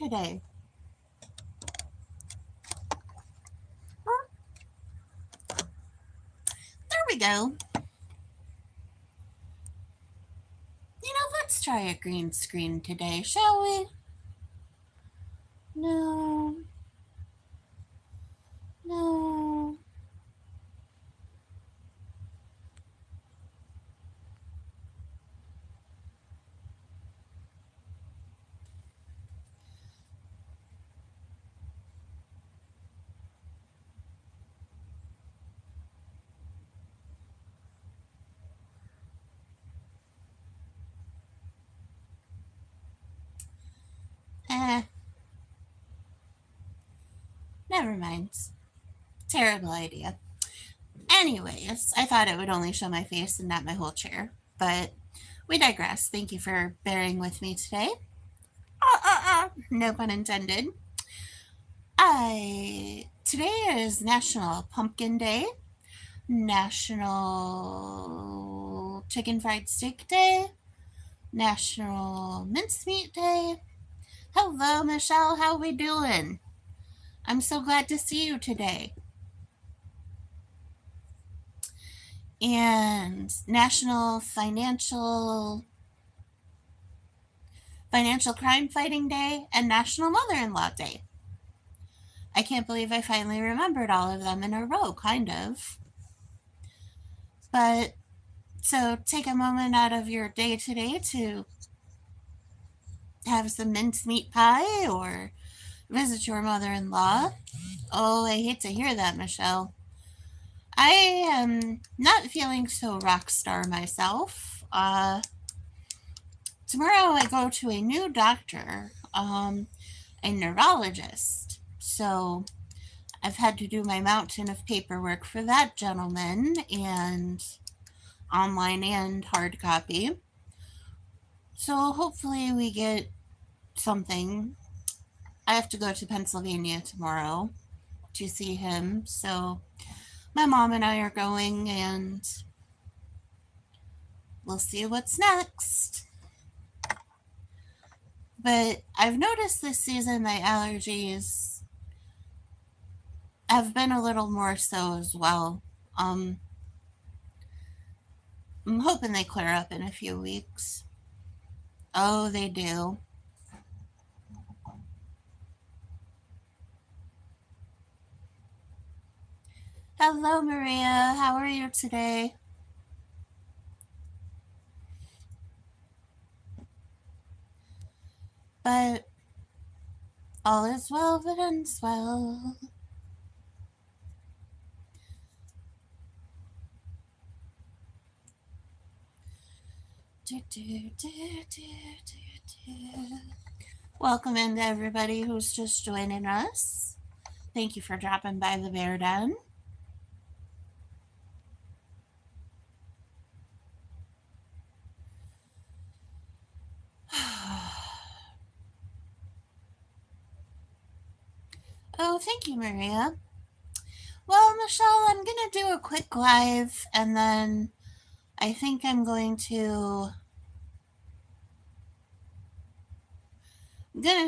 today? Oh, there we go. Let's try a green screen today, shall we? No, no. Eh, never mind. Terrible idea. Anyways, I thought it would only show my face and not my whole chair. But we digress. Thank you for bearing with me today. No pun intended. Today is National Pumpkin Day, National Chicken Fried Steak Day, National Mincemeat Day. Hello, Michelle. How we doing? I'm so glad to see you today. And National Financial Crime Fighting Day and National Mother-in-Law Day. I can't believe I finally remembered all of them in a row, kind of. But so take a moment out of your day today to have some mincemeat pie or visit your mother-in-law. Oh, I hate to hear that, Michelle. I am not feeling so rock star myself. Tomorrow I go to a new doctor, a neurologist. So I've had to do my mountain of paperwork for that gentleman, and online and hard copy. So hopefully we get something. I have to go to Pennsylvania tomorrow to see him. So my mom and I are going, and we'll see what's next. But I've noticed this season my allergies have been a little more so as well. I'm hoping they clear up in a few weeks. Oh, they do. Hello, Maria. How are you today? But all is well that ends well. Do, do, do, do, do, do. Welcome in to everybody who's just joining us. Thank you for dropping by the Bear Den. Oh, thank you, Maria. Well, Michelle, I'm going to do a quick live, and then I think I'm going to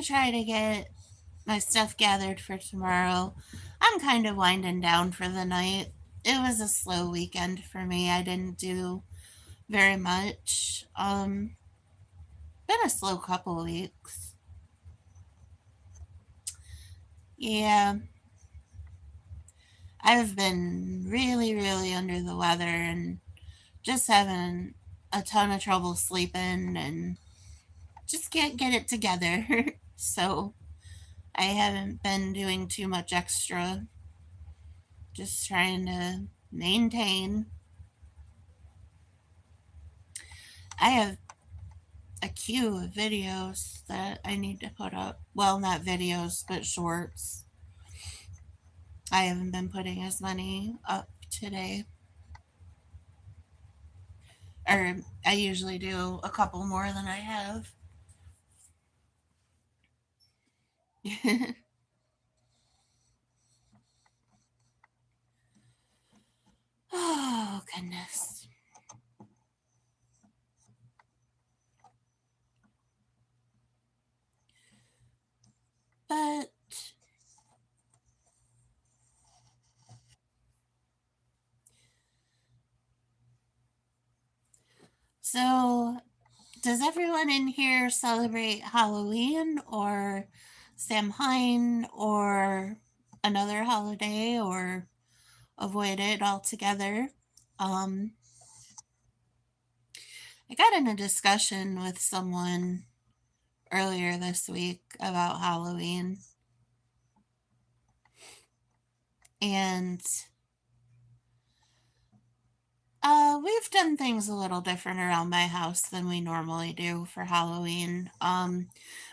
try to get my stuff gathered for tomorrow. I'm kind of winding down for the night. It was a slow weekend for me. I didn't do very much. Been a slow couple of weeks. Yeah, I've been really, really under the weather and just having a ton of trouble sleeping and just can't get it together. So I haven't been doing too much extra, just trying to maintain. I have a queue of videos that I need to put up. Well, not videos, but shorts. I haven't been putting as many up today. Or I usually do a couple more than I have. Oh, goodness. So, does everyone in here celebrate Halloween or Samhain or another holiday or avoid it altogether? Um, I got in a discussion with someone earlier this week about Halloween, and we've done things a little different around my house than we normally do for Halloween.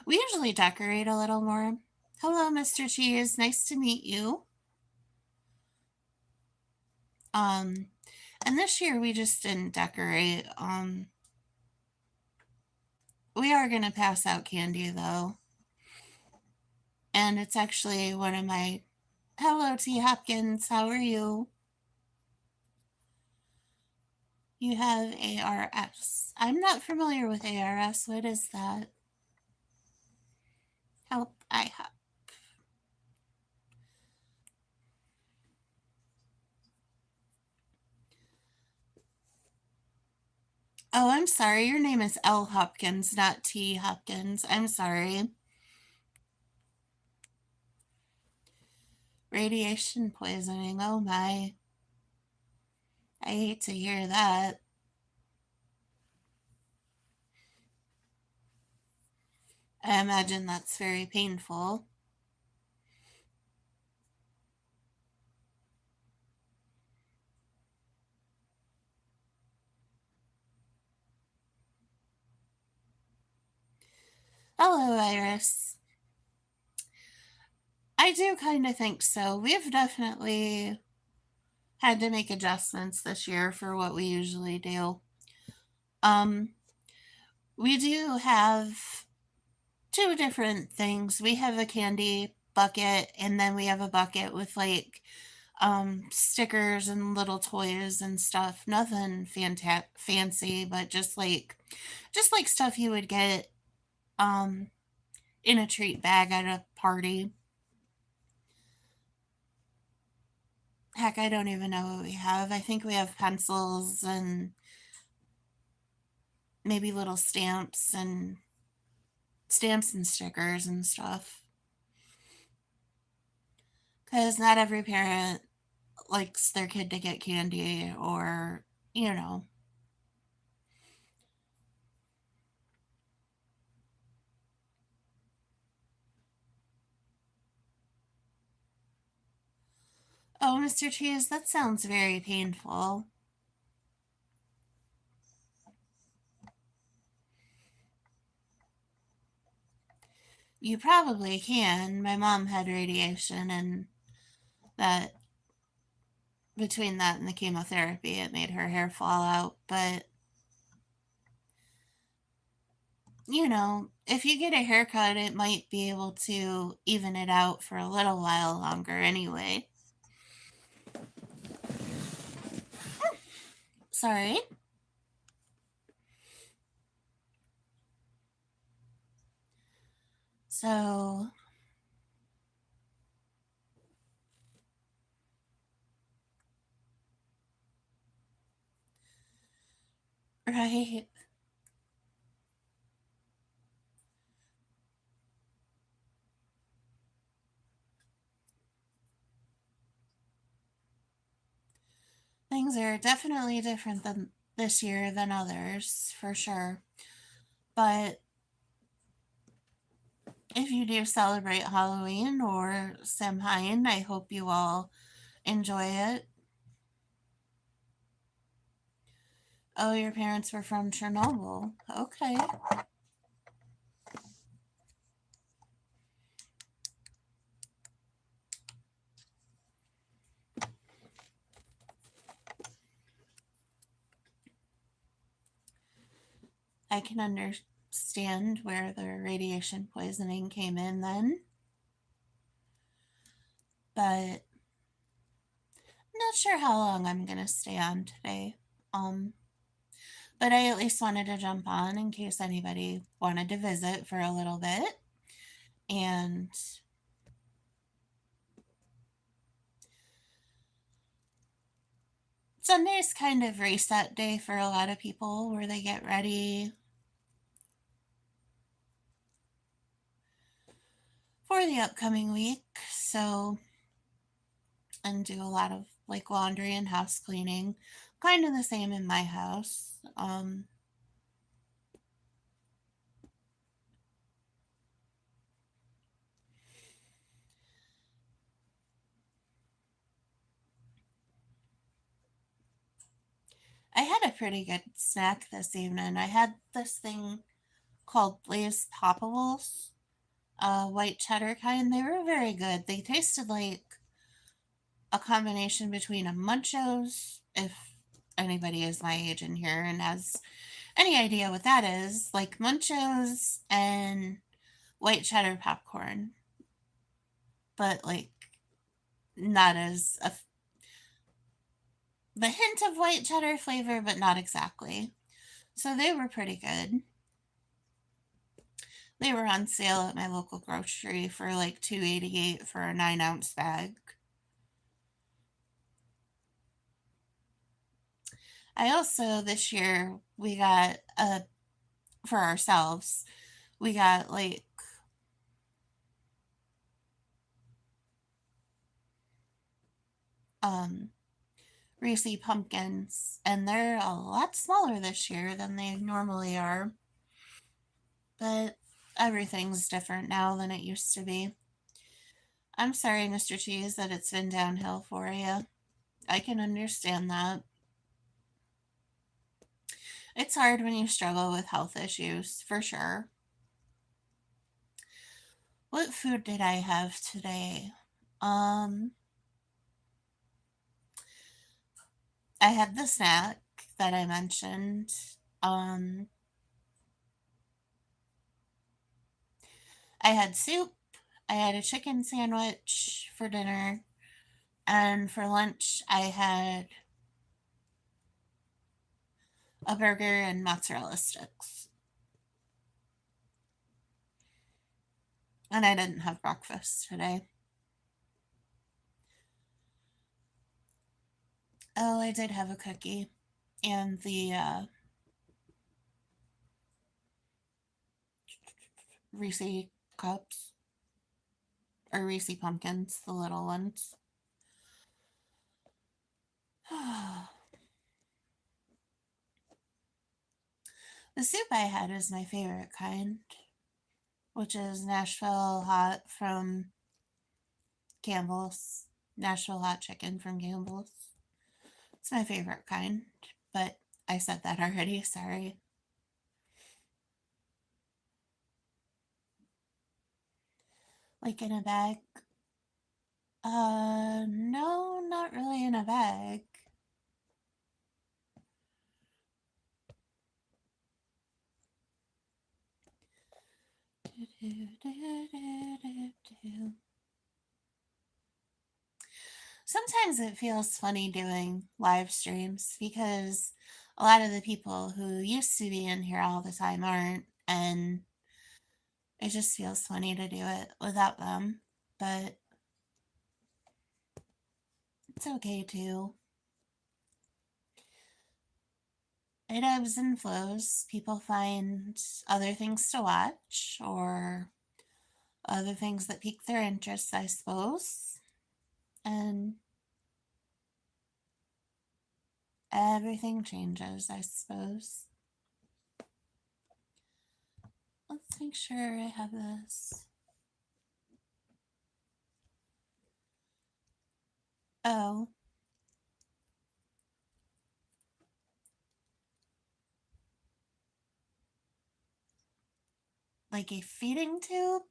We usually decorate a little more. Hello, Mr. Cheese. Nice to meet you. Um, and this year we just didn't decorate. We are going to pass out candy though. And it's actually one of my. Hello, T. Hopkins. How are you? You have ARS. I'm not familiar with ARS. What is that? Help, I have. Oh, I'm sorry. Your name is L. Hopkins, not T. Hopkins. I'm sorry. Radiation poisoning. Oh my. I hate to hear that. I imagine that's very painful. Hello, Iris. I do kind of think so. We've definitely had to make adjustments this year for what we usually do. Um, we do have two different things. We have a candy bucket, and then we have a bucket with like stickers and little toys and stuff. Nothing fancy, but just like stuff you would get um in a treat bag at a party. Heck, I don't even know what we have. I think we have pencils and maybe little stamps and stickers and stuff. Because not every parent likes their kid to get candy or, you know. Oh, Mr. Cheese, that sounds very painful. You probably can. My mom had radiation, and that between that and the chemotherapy, it made her hair fall out. But, if you get a haircut, it might be able to even it out for a little while longer anyway. Sorry. So, right. Things are definitely different than this year than others, for sure. But if you do celebrate Halloween or Samhain, I hope you all enjoy it. Oh, your parents were from Chernobyl. Okay. I can understand where the radiation poisoning came in then, but not sure how long I'm gonna stay on today. Um, but I at least wanted to jump on in case anybody wanted to visit for a little bit. And Sunday's kind of reset day for a lot of people where they get ready for the upcoming week. So, and do a lot of like laundry and house cleaning. Kind of the same in my house. I had a pretty good snack this evening. I had this thing called Blaze Poppables, white cheddar kind. They were very good. They tasted like a combination between a Munchos, if anybody is my age in here and has any idea what that is, like Munchos and white cheddar popcorn, but like not as the hint of white cheddar flavor, but not exactly. So they were pretty good. They were on sale at my local grocery for like $2.88 for a 9-ounce bag. I also this year we got a for ourselves. We got like um Reese pumpkins, and they're a lot smaller this year than they normally are. But everything's different now than it used to be. I'm sorry, Mr. Cheese, that it's been downhill for you. I can understand that. It's hard when you struggle with health issues, for sure. What food did I have today? Um, I had the snack that I mentioned. Um, I had soup. I had a chicken sandwich for dinner. And for lunch, I had a burger and mozzarella sticks. And I didn't have breakfast today. Oh, I did have a cookie and the Reese cups or Reese pumpkins, the little ones. The soup I had is my favorite kind, which is Nashville hot from Campbell's. Nashville hot chicken from Campbell's. It's my favorite kind, but I said that already, sorry. Like in a bag? No, not really in a bag. Sometimes it feels funny doing live streams because a lot of the people who used to be in here all the time aren't, and it just feels funny to do it without them. But it's okay too. It ebbs and flows. People find other things to watch or other things that pique their interest, I suppose. And everything changes, I suppose. Let's make sure I have this. Oh, like a feeding tube?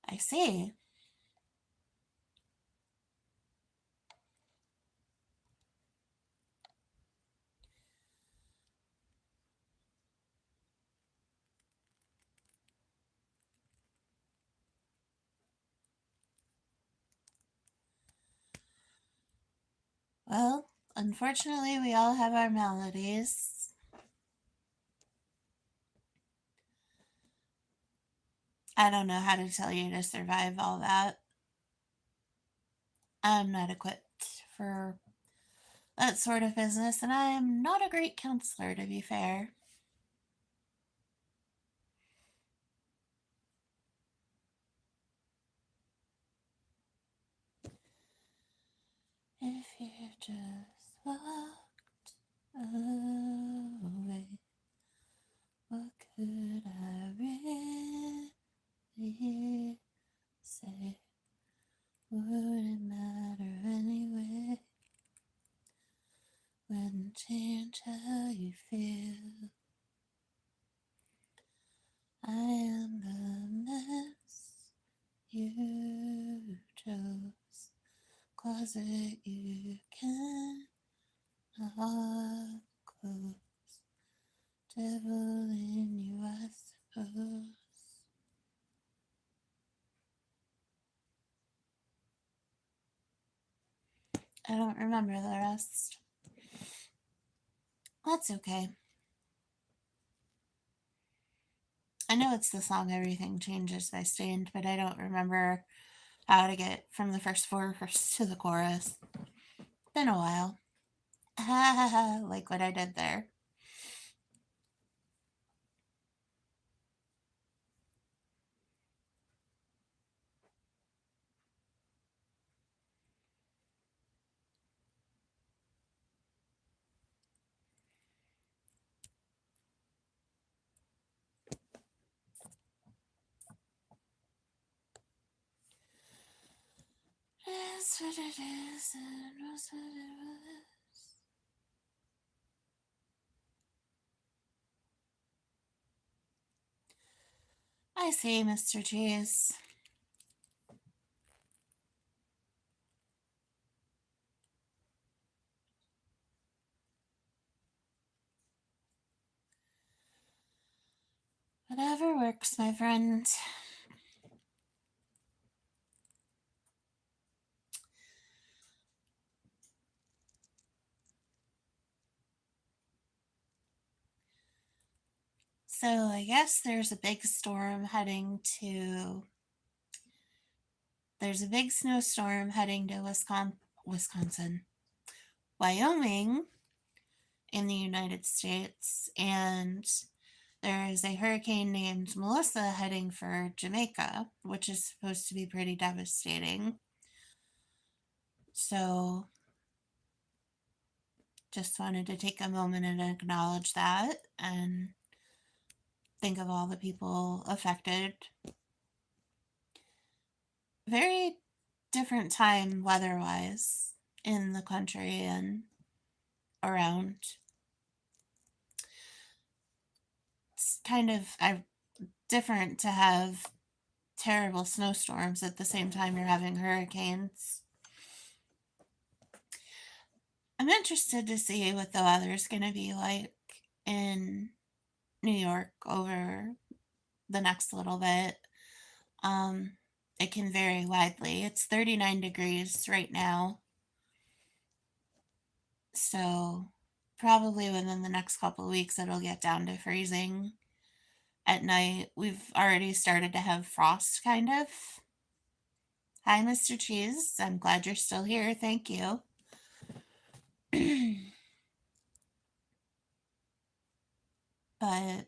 I see. Well, unfortunately, we all have our maladies. I don't know how to tell you to survive all that. I'm not equipped for that sort of business, and I am not a great counselor, to be fair. If you just walked away, what could I really say? Wouldn't matter anyway. Wouldn't change how you feel. I am the mess you chose. Closet you can not close. Devil in you, I suppose. I don't remember the rest. That's okay. I know it's the song Everything Changes by Stained, but I don't remember how to get from the first four verses to the chorus. Been a while. Like what I did there. It's what it is, and was what it was. I see, Mr. Cheese. Whatever works, my friend. So I guess there's a big storm heading to. There's a big snowstorm heading to Wisconsin, Wyoming, in the United States, and there is a hurricane named Melissa heading for Jamaica, which is supposed to be pretty devastating. So just wanted to take a moment and acknowledge that and think of all the people affected. Very different time weather wise in the country and around. It's kind of different to have terrible snowstorms at the same time you're having hurricanes. I'm interested to see what the weather's going to be like in New York over the next little bit. It can vary widely. It's 39 degrees right now. So probably within the next couple of weeks it'll get down to freezing at night. We've already started to have frost, kind of. Hi, Mr. Cheese. I'm glad you're still here. Thank you. But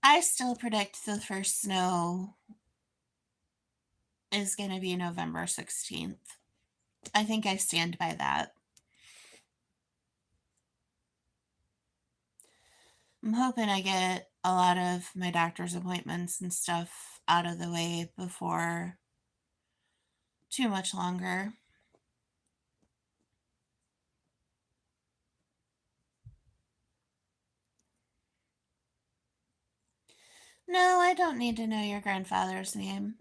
I still predict the first snow is going to be November 16th. I think I stand by that. I'm hoping I get a lot of my doctor's appointments and stuff out of the way before too much longer. No, I don't need to know your grandfather's name.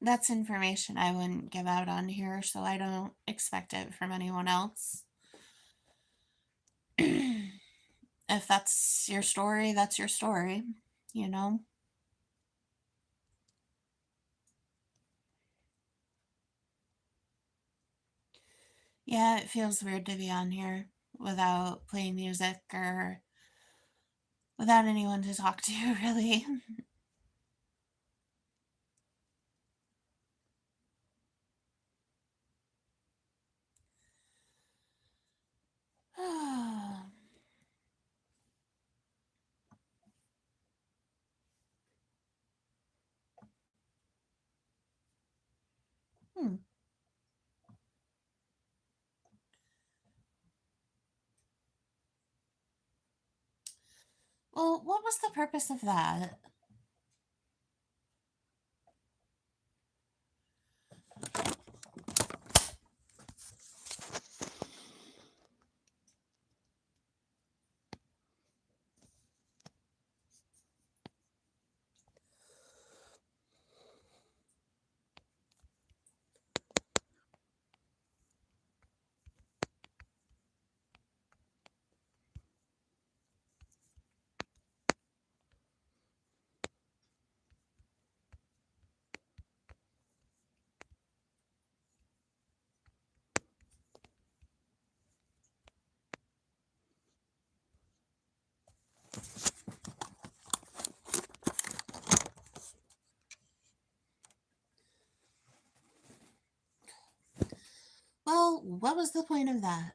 That's information I wouldn't give out on here, so I don't expect it from anyone else. If that's your story, that's your story, you know? Yeah, it feels weird to be on here without playing music or without anyone to talk to, really. Hmm. Well, what was the purpose of that? Well, what was the point of that?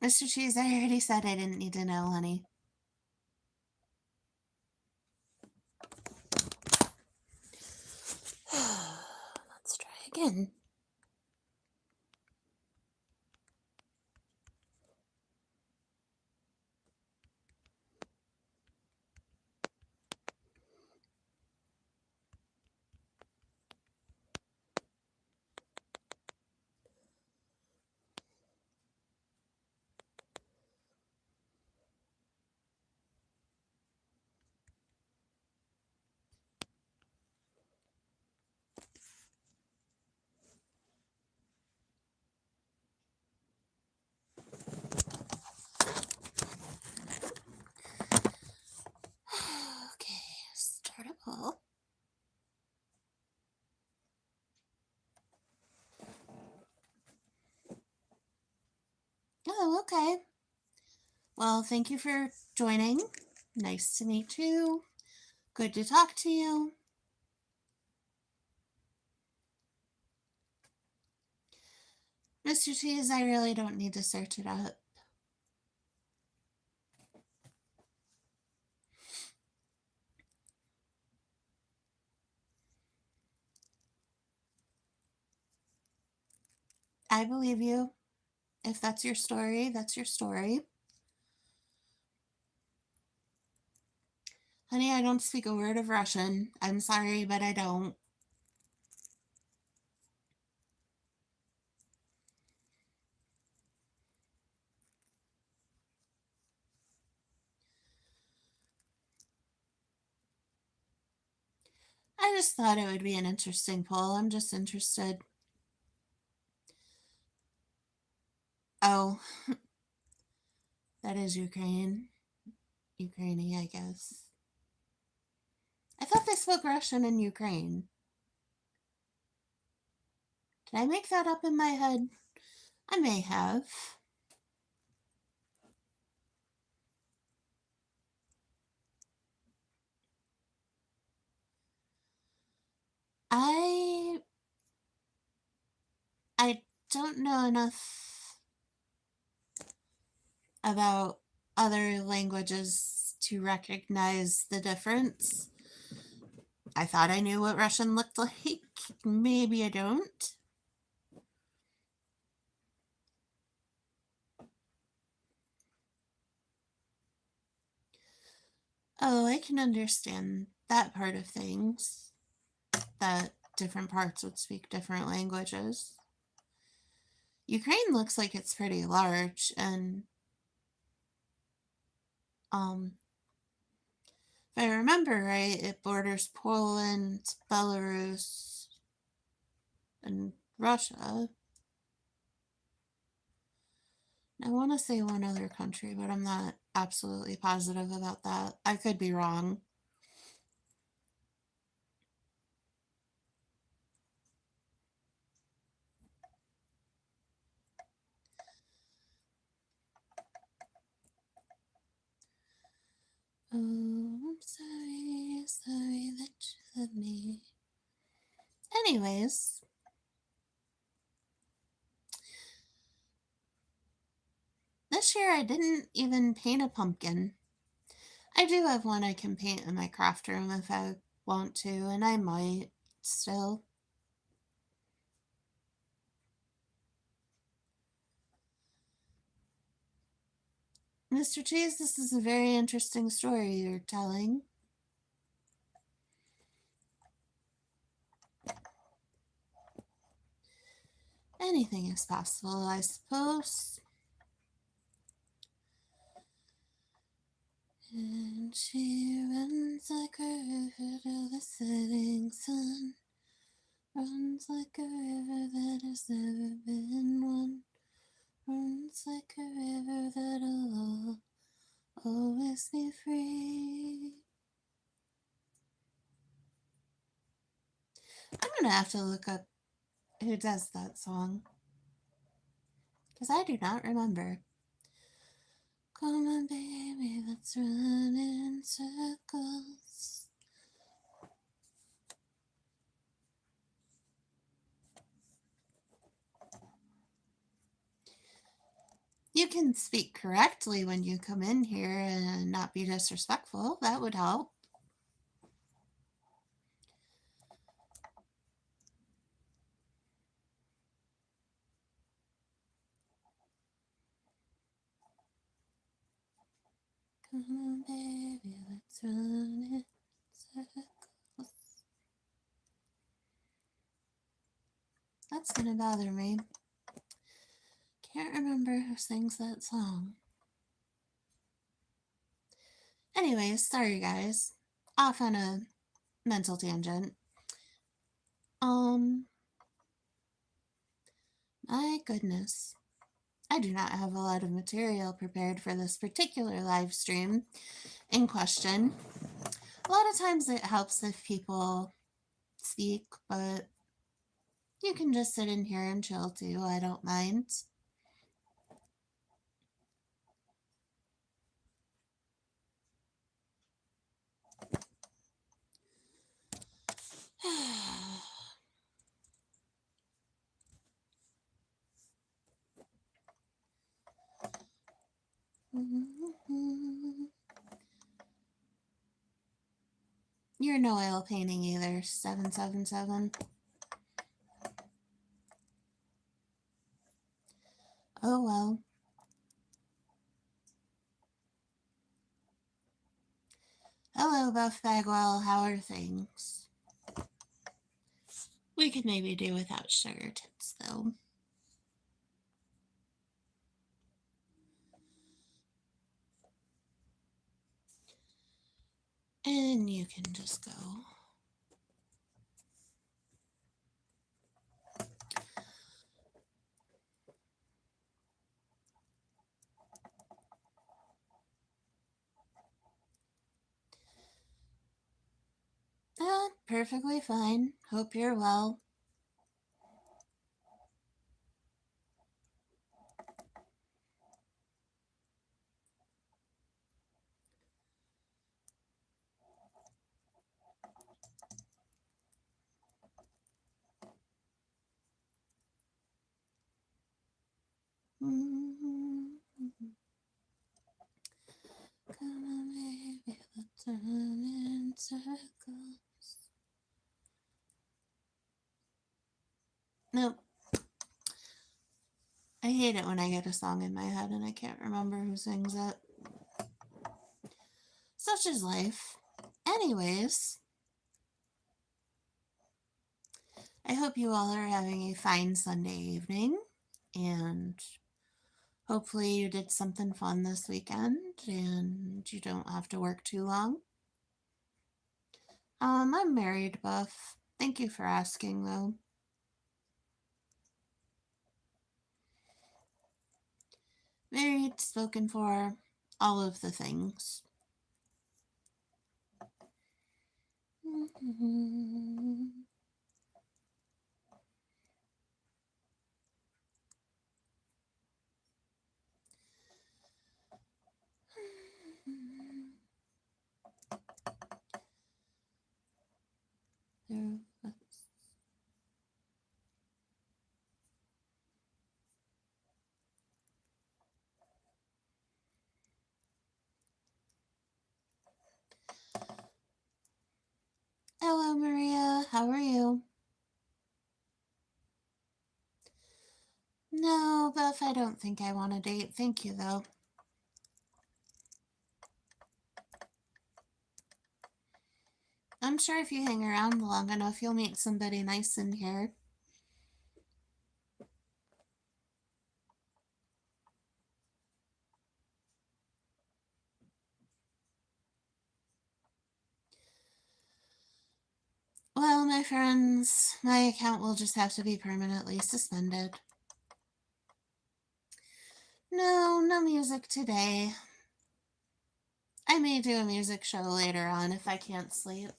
Mr. Cheese, I already said I didn't need to know, honey. Let's try again. Okay, start a poll. Oh, okay. Well, thank you for joining. Nice to meet you. Good to talk to you. Mr. Cheese, I really don't need to search it up. I believe you. If that's your story, that's your story. Honey, I don't speak a word of Russian. I'm sorry, but I don't. I just thought it would be an interesting poll. I'm just interested. Oh, that is Ukraine. Ukrainian, I guess. I thought they spoke Russian in Ukraine. Did I make that up in my head? I may have. I I don't know enough about other languages to recognize the difference. I thought I knew what Russian looked like. Maybe I don't. Oh, I can understand that part of things. That different parts would speak different languages. Ukraine looks like it's pretty large, and um, if I remember right, it borders Poland, Belarus, and Russia. I want to say one other country, but I'm not absolutely positive about that. I could be wrong. me. Anyways, this year I didn't even paint a pumpkin. I do have one I can paint in my craft room if I want to, and I might still. Mr. Cheese, this is a very interesting story you're telling. Anything is possible, I suppose. And she runs like a river to the setting sun. Runs like a river that has never been one. Runs like a river that'll always be free. I'm gonna have to look up who does that song, because I do not remember. Come on, baby, let's run in circles. You can speak correctly when you come in here and not be disrespectful. That would help. Come on, baby, let's run in circles. That's gonna bother me. Can't remember who sings that song. Anyways, sorry guys. Off on a mental tangent. My goodness. I do not have a lot of material prepared for this particular live stream in question. A lot of times it helps if people speak, but you can just sit in here and chill too. I don't mind. You're no oil painting either, 777. Oh well. Hello, Buff Bagwell. How are things? We could maybe do without sugar tits, though. And you can just go. Perfectly fine. Hope you're well. Come on, baby, let's run in circles. Nope. I hate it when I get a song in my head and I can't remember who sings it. Such is life. Anyways, I hope you all are having a fine Sunday evening, and hopefully you did something fun this weekend and you don't have to work too long. I'm married, Buff. Thank you for asking, though. Married, spoken for, all of the things. How are you? No, Beth, I don't think I want a date. Thank you, though. I'm sure if you hang around long enough, you'll meet somebody nice in here. Well, my friends, my account will just have to be permanently suspended. No, no music today. I may do a music show later on if I can't sleep.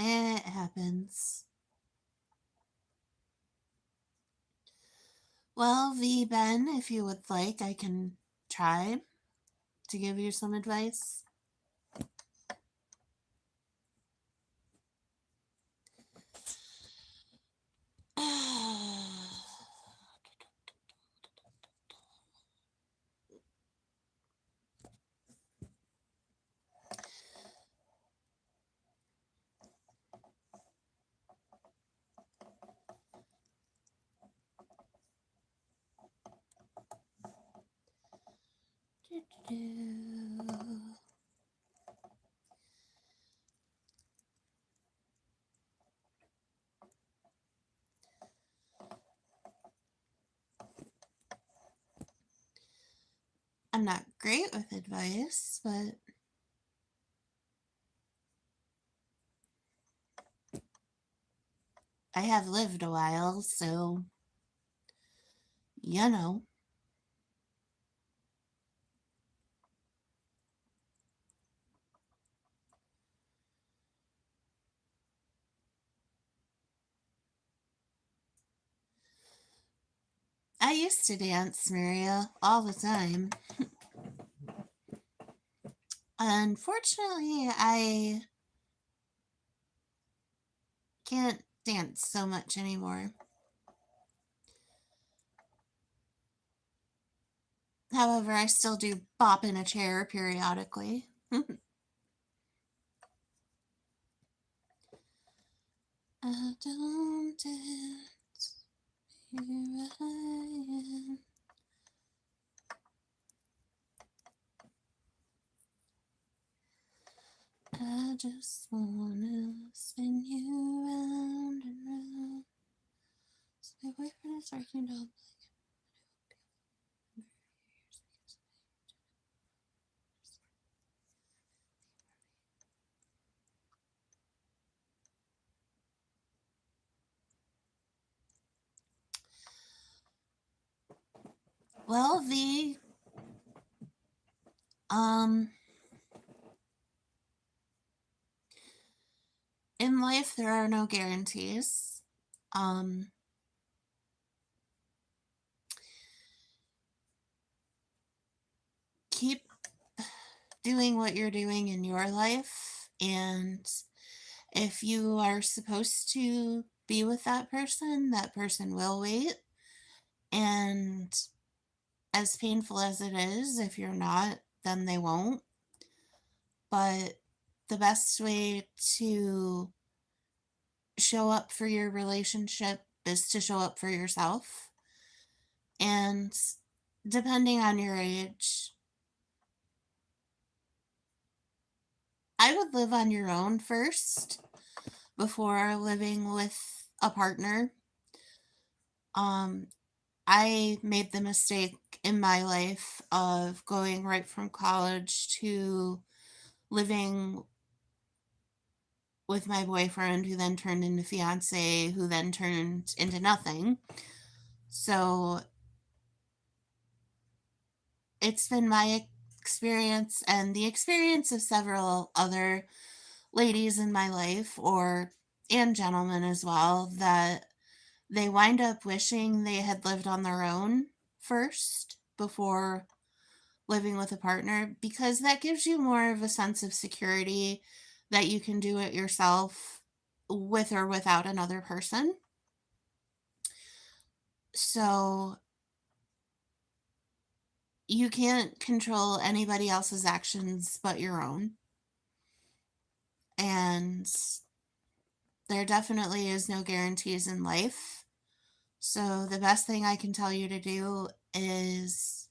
It happens. Well, V Ben, if you would like, I can try to give you some advice. I'm not great with advice, but I have lived a while, so you know. I used to dance, Maria, all the time. Unfortunately, I can't dance so much anymore. However, I still do bop in a chair periodically. I don't dance, here I am. I just wanna spin you round and round. So my boyfriend is working down. Well, um, in life there are no guarantees. Um, keep doing what you're doing in your life, and if you are supposed to be with that person will wait. And as painful as it is, if you're not, then they won't. But the best way to show up for your relationship is to show up for yourself. And depending on your age, I would live on your own first before living with a partner. Um, I made the mistake in my life of going right from college to living with my boyfriend, who then turned into fiance, who then turned into nothing. So it's been my experience and the experience of several other ladies in my life, or and gentlemen as well, that they wind up wishing they had lived on their own first before living with a partner, because that gives you more of a sense of security that you can do it yourself with or without another person. So you can't control anybody else's actions but your own. And there definitely is no guarantees in life. So the best thing I can tell you to do is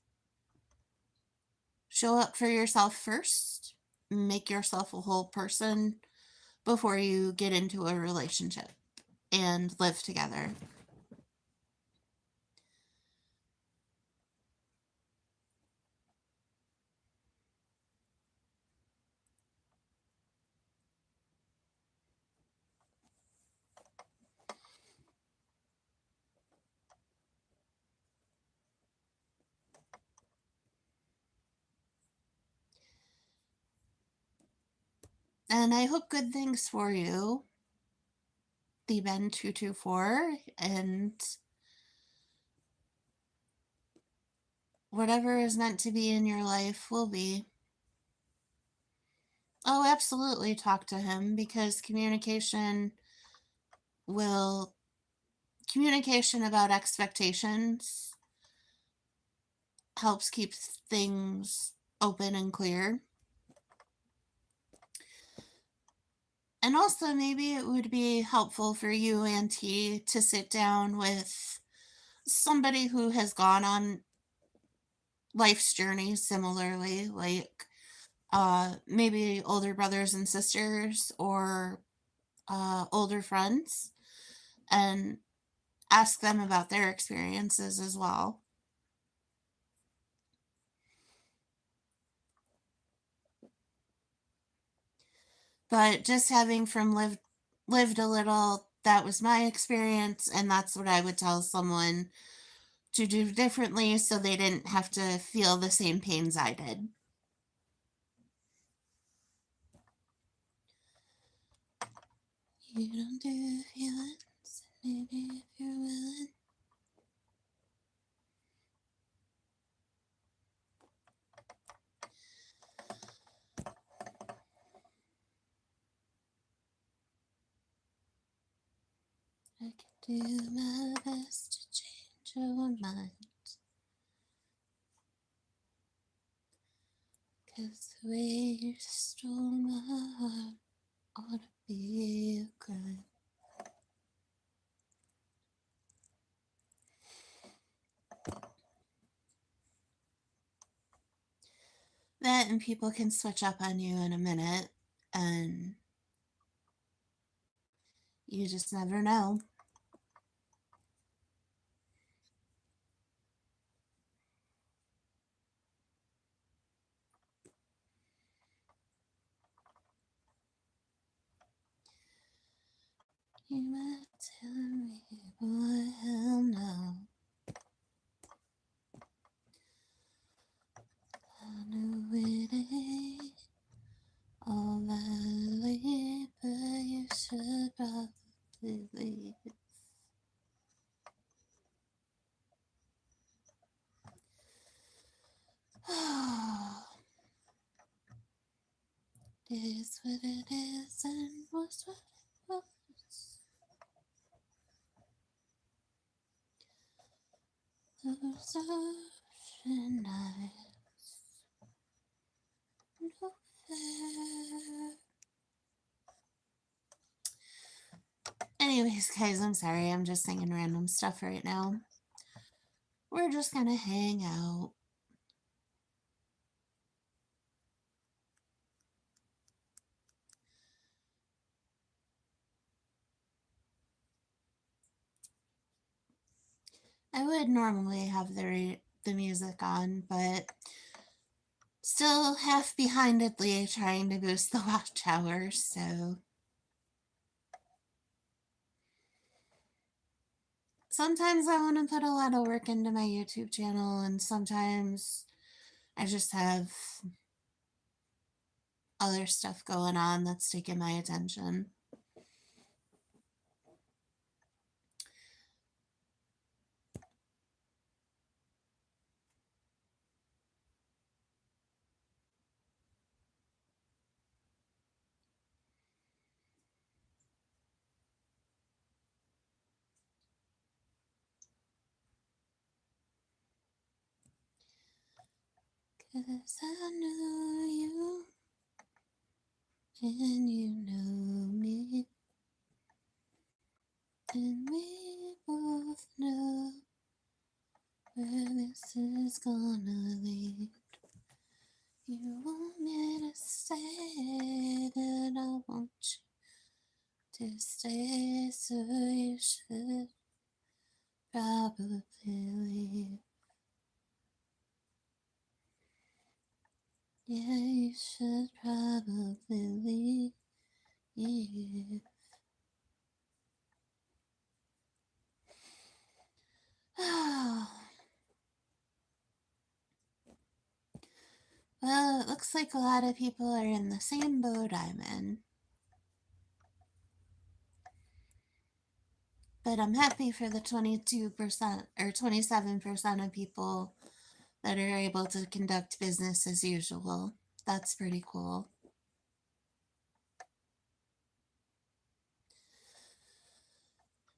show up for yourself first, make yourself a whole person before you get into a relationship and live together. And I hope good things for you, the Ben 224, and whatever is meant to be in your life will be. Oh, absolutely talk to him, because will communication about expectations helps keep things open and clear. And also, maybe it would be helpful for you, Auntie, to sit down with somebody who has gone on life's journey similarly, like maybe older brothers and sisters, or older friends, and ask them about their experiences as well. But just having lived a little, that was my experience, and that's what I would tell someone to do differently so they didn't have to feel the same pains I did. You don't do feelings, maybe if you're willing. I can do my best to change your mind. 'Cause the way you stole my heart ought to be a crime. That and people can switch up on you in a minute, and you just never know. You might tell me, boy, hell no. I know it ain't all that, but you should probably leave. It is what it is, and was what it was. Those ocean nights, no fair. Anyways, guys, I'm sorry. I'm just singing random stuff right now. We're just gonna hang out. I would normally have the music on, but still half behindedly trying to boost the watch hours, so sometimes I want to put a lot of work into my YouTube channel, and sometimes I just have other stuff going on that's taking my attention. 'Cause I know you and you know me, and we both know where this is gonna lead. You want me to say that I want you to stay, so you should probably leave. Yeah, you should probably leave. Well, it looks like a lot of people are in the same boat I'm in. But I'm happy for the 22% or 27% of people that are able to conduct business as usual. That's pretty cool.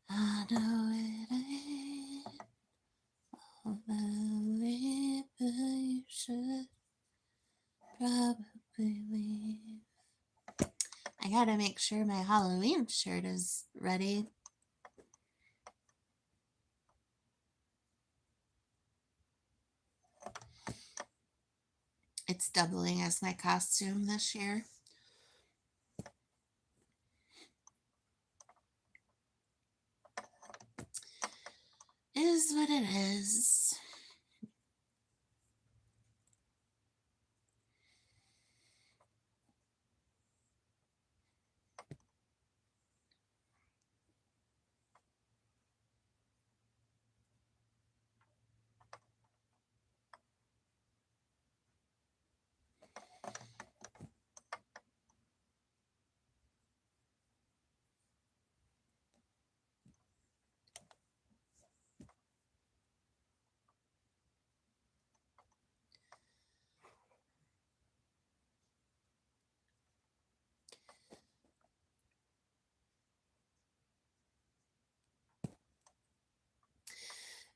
I know it ain't all the way, but you should probably leave. I gotta make sure my Halloween shirt is ready. It's doubling as my costume this year. Is what it is.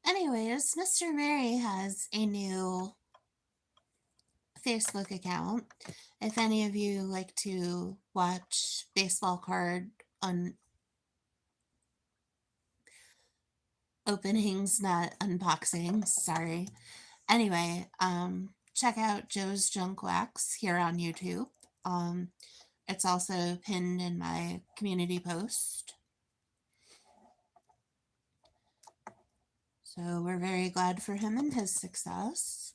Anyways, Mr. Mary has a new Facebook account. If any of you like to watch baseball card openings, not unboxings, sorry. Anyway, check out Joe's Junk Wax here on YouTube. It's also pinned in my community post. So we're very glad for him and his success.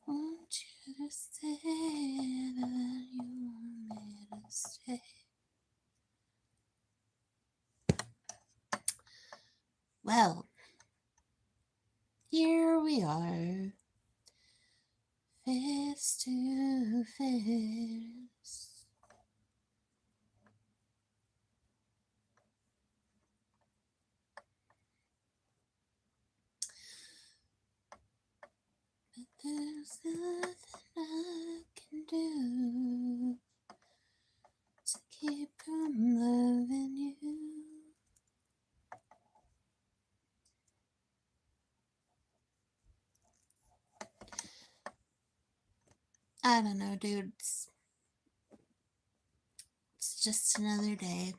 Want you to stay that you want me to stay. Well, here we are, face to face. But there's nothing I can do to keep from loving you. I don't know, dudes. It's just another day.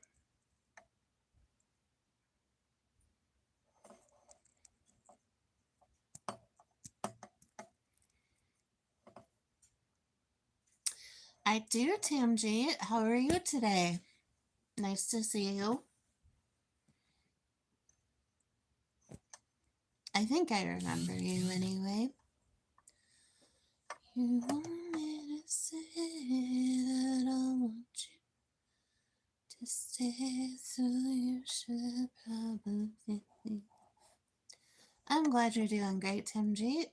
I do, Tamji. How are you today? Nice to see you. I think I remember you anyway. You want me to say that I want you to stay, so you should probably leave. I'm glad you're doing great, Timji.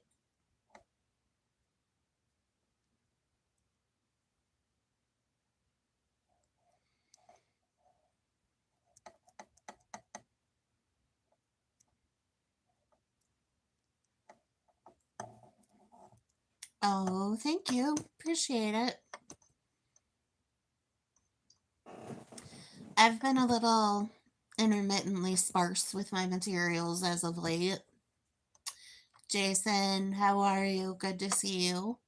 Oh, thank you. Appreciate it. I've been a little intermittently sparse with my materials as of late. Jason, how are you? Good to see you.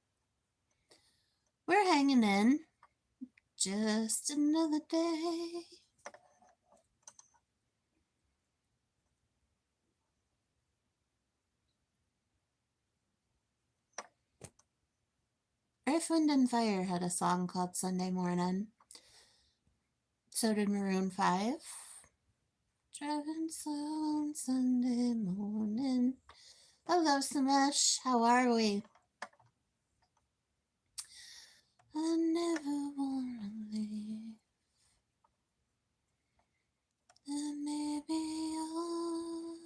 We're hanging in. Just another day. Earth, Wind, and Fire had a song called Sunday Morning. So did Maroon 5. Driving slow on Sunday morning. Hello, Samesh. How are we? I never wanna leave. And maybe all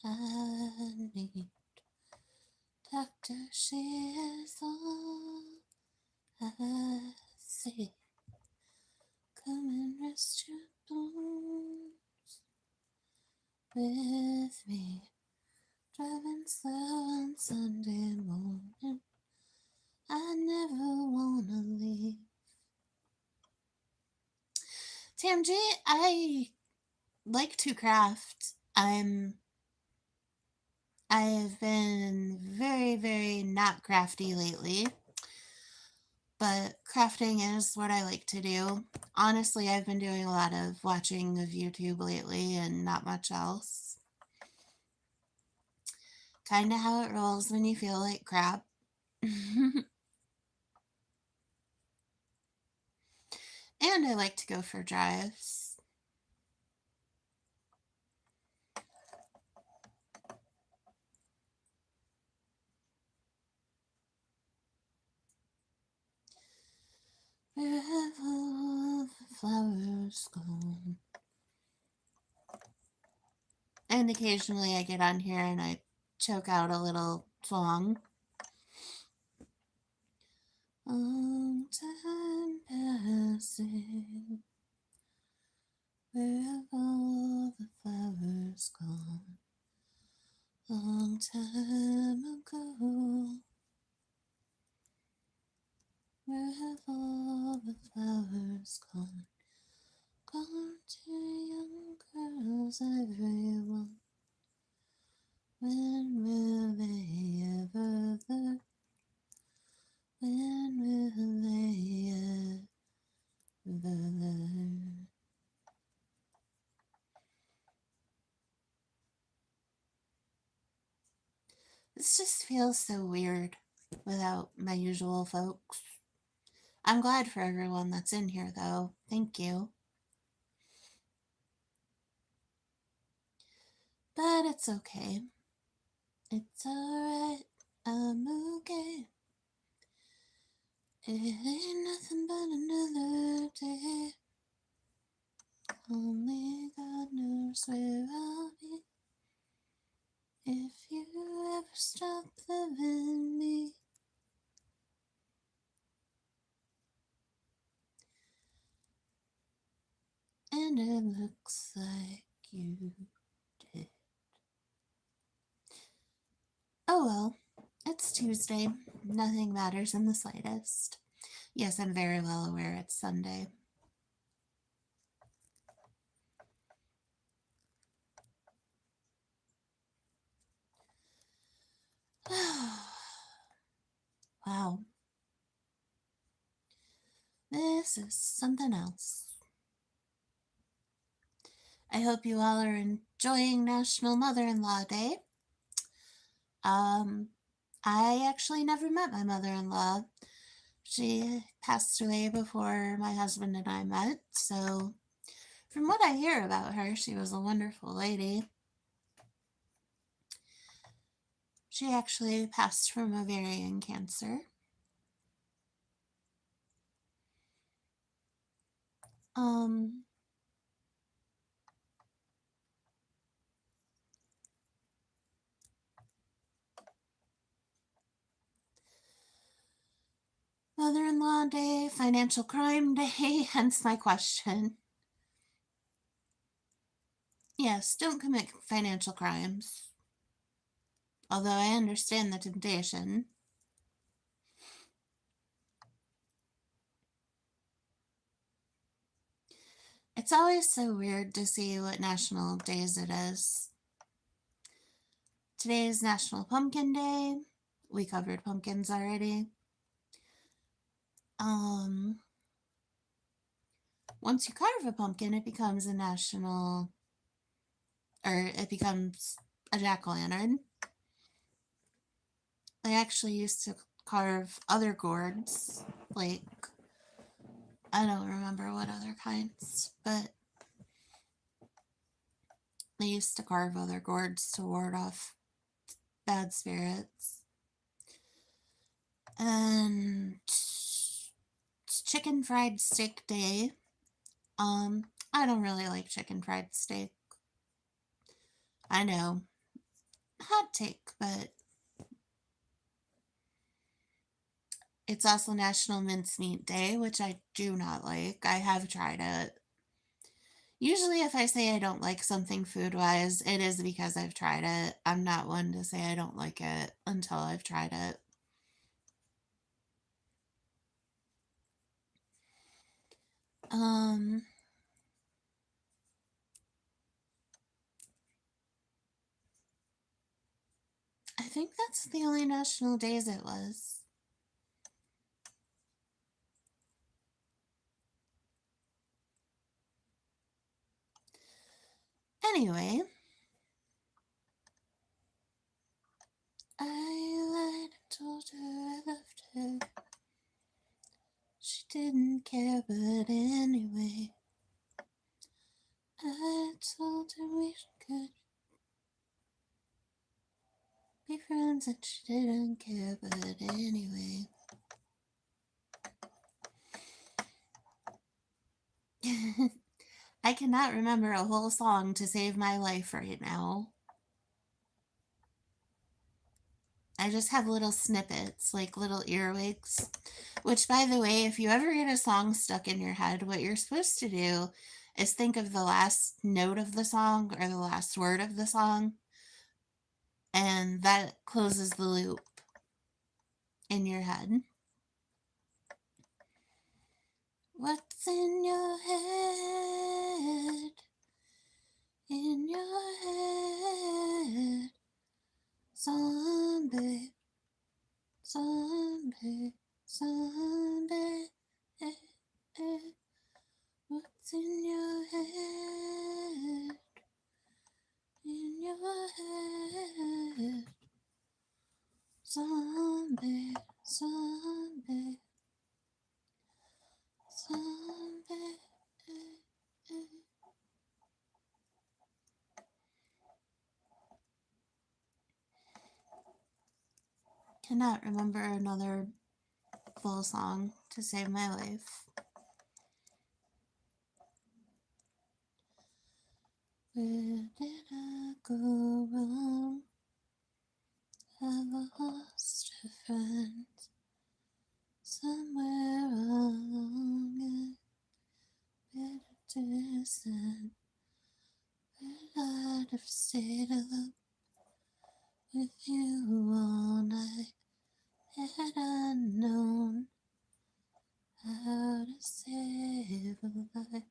I need. Doctor, she is all I see. Come and rest your bones with me. Driving slow on Sunday morning. I never wanna leave. Tamji, I like to craft. I have been very, very not crafty lately, but crafting is what I like to do. Honestly, I've been doing a lot of watching of YouTube lately and not much else. Kind of how it rolls when you feel like crap. And I like to go for drives. Wherever the flowers gone. And occasionally I get on here and I choke out a little song. Long time passing, where have all the flowers gone? Long time ago, where have all the flowers gone? Gone to young girls, everyone. When will they ever learn? When will they ever learn? This just feels so weird without my usual folks. I'm glad for everyone that's in here, though. Thank you. But it's okay. It's alright. I'm okay. It ain't nothing but another day. Only God knows where I'll be if you ever stop loving me. And it looks like you did. Oh well, it's Tuesday. Nothing matters in the slightest. Yes, I'm very well aware it's Sunday. Wow. This is something else. I hope you all are enjoying National Mother-in-Law Day. I actually never met my mother-in-law. She passed away before my husband and I met, so from what I hear about her, she was a wonderful lady. She actually passed from ovarian cancer. Mother-in-law day, financial crime day, hence my question. Yes, don't commit financial crimes. Although I understand the temptation. It's always so weird to see what national days it is. Today is National Pumpkin Day. We covered pumpkins already. Once you carve a pumpkin, it becomes a national, or it becomes a jack-o'-lantern. They actually used to carve other gourds, like, I don't remember what other kinds, but they used to carve other gourds to ward off bad spirits. And it's chicken fried steak day. I don't really like chicken fried steak. I know, hot take, but it's also National Mincemeat Day, which I do not like. I have tried it. Usually, if I say I don't like something food wise, it is because I've tried it. I'm not one to say I don't like it until I've tried it. I think that's the only national days it was. Anyway, I lied and told her I loved her. She didn't care, but anyway, I told her we could be friends and she didn't care, but anyway. I cannot remember a whole song to save my life right now. I just have little snippets, like little earwigs. Which, by the way, if you ever get a song stuck in your head, what you're supposed to do is think of the last note of the song or the last word of the song, and that closes the loop in your head. What's in your head? In your head? Zombie, zombie, zombie. What's in your head? In your head? Zombie, zombie, zombie. Cannot remember another full song to save my life. Where did I go wrong? Have I lost a friend somewhere along a better distance? But I'd have stayed up with you all night had I known how to save a life.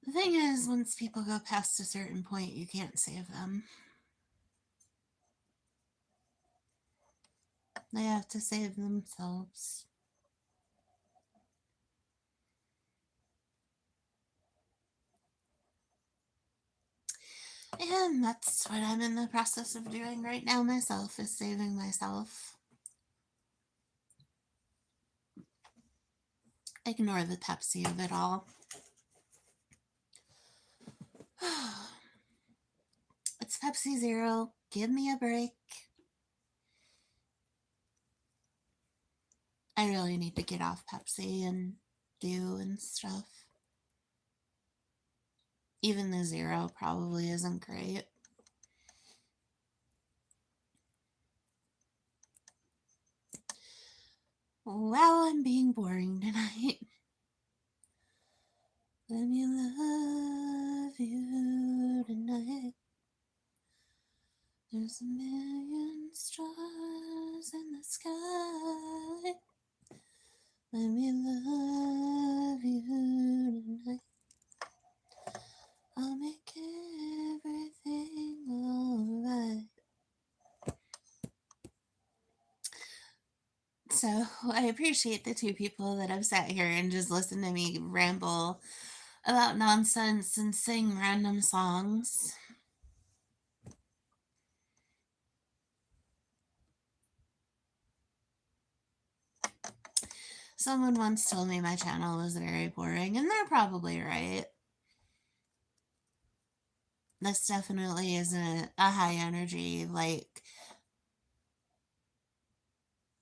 The thing is, once people go past a certain point, you can't save them. They have to save themselves. And that's what I'm in the process of doing right now myself, is saving myself. Ignore the Pepsi of it all. It's Pepsi Zero. Give me a break. I really need to get off Pepsi and do and stuff. Even the Zero probably isn't great. Wow, I'm being boring tonight. Let me love you tonight. There's a million stars in the sky. Let me love you tonight. I'll make everything alright. So I appreciate the two people that have sat here and just listened to me ramble about nonsense and sing random songs. Someone once told me my channel was very boring, and they're probably right. This definitely isn't a high energy, like.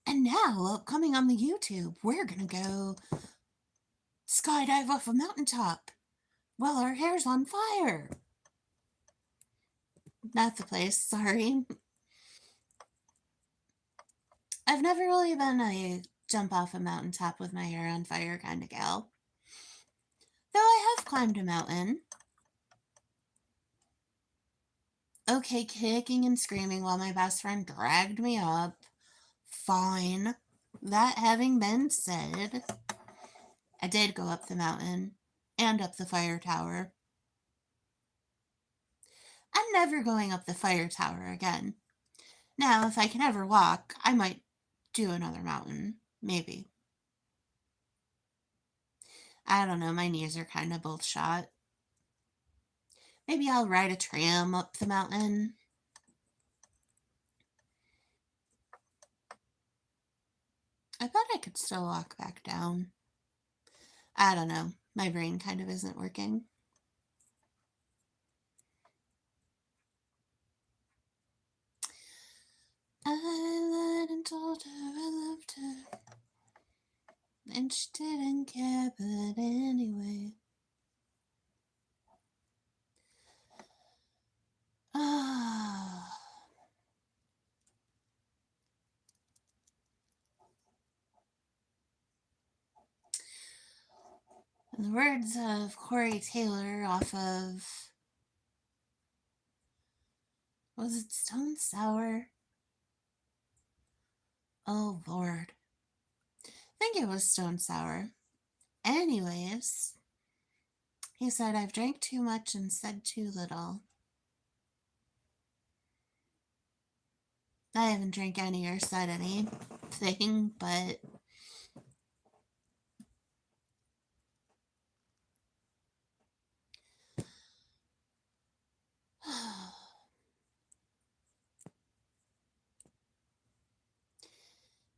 And now, upcoming on the YouTube, we're gonna go skydive off a mountaintop while our hair's on fire. Not the place, sorry. I've never really been a jump off a mountaintop with my hair on fire kind of gal. Though I have climbed a mountain. Okay, kicking and screaming while my best friend dragged me up. Fine. That having been said, I did go up the mountain and up the fire tower. I'm never going up the fire tower again. Now, if I can ever walk, I might do another mountain. Maybe. I don't know, my knees are kind of both shot. Maybe I'll ride a tram up the mountain. I bet I could still walk back down. I don't know. My brain kind of isn't working. I lied and told her I loved her, and she didn't care, but anyway. Ah. In the words of Corey Taylor off of, was it Stone Sour? Oh, Lord. I think it was Stone Sour. Anyways, he said, I've drank too much and said too little. I haven't drank any or said anything, but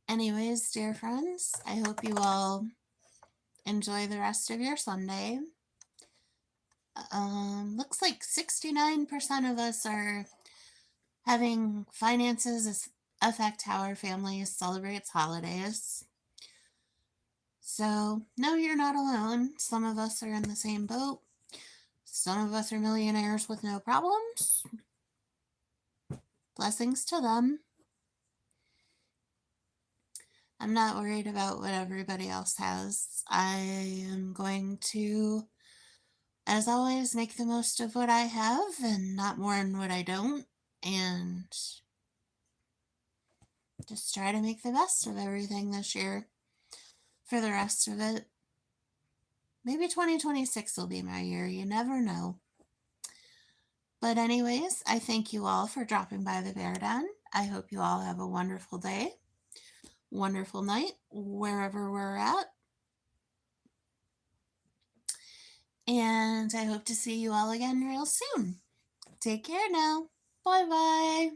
anyways, dear friends, I hope you all enjoy the rest of your Sunday. Looks like 69% of us are having finances affect how our family celebrates holidays. So, no, you're not alone. Some of us are in the same boat. Some of us are millionaires with no problems. Blessings to them. I'm not worried about what everybody else has. I am going to, as always, make the most of what I have and not mourn what I don't, and just try to make the best of everything this year for the rest of it. Maybe 2026 will be my year. You never know. But anyways, I thank you all for dropping by the Bear Den. I hope you all have a wonderful day, wonderful night, wherever we're at. And I hope to see you all again real soon. Take care now. Bye bye.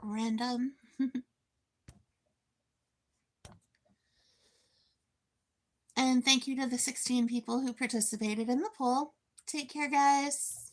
Random. And thank you to the 16 people who participated in the poll. Take care, guys.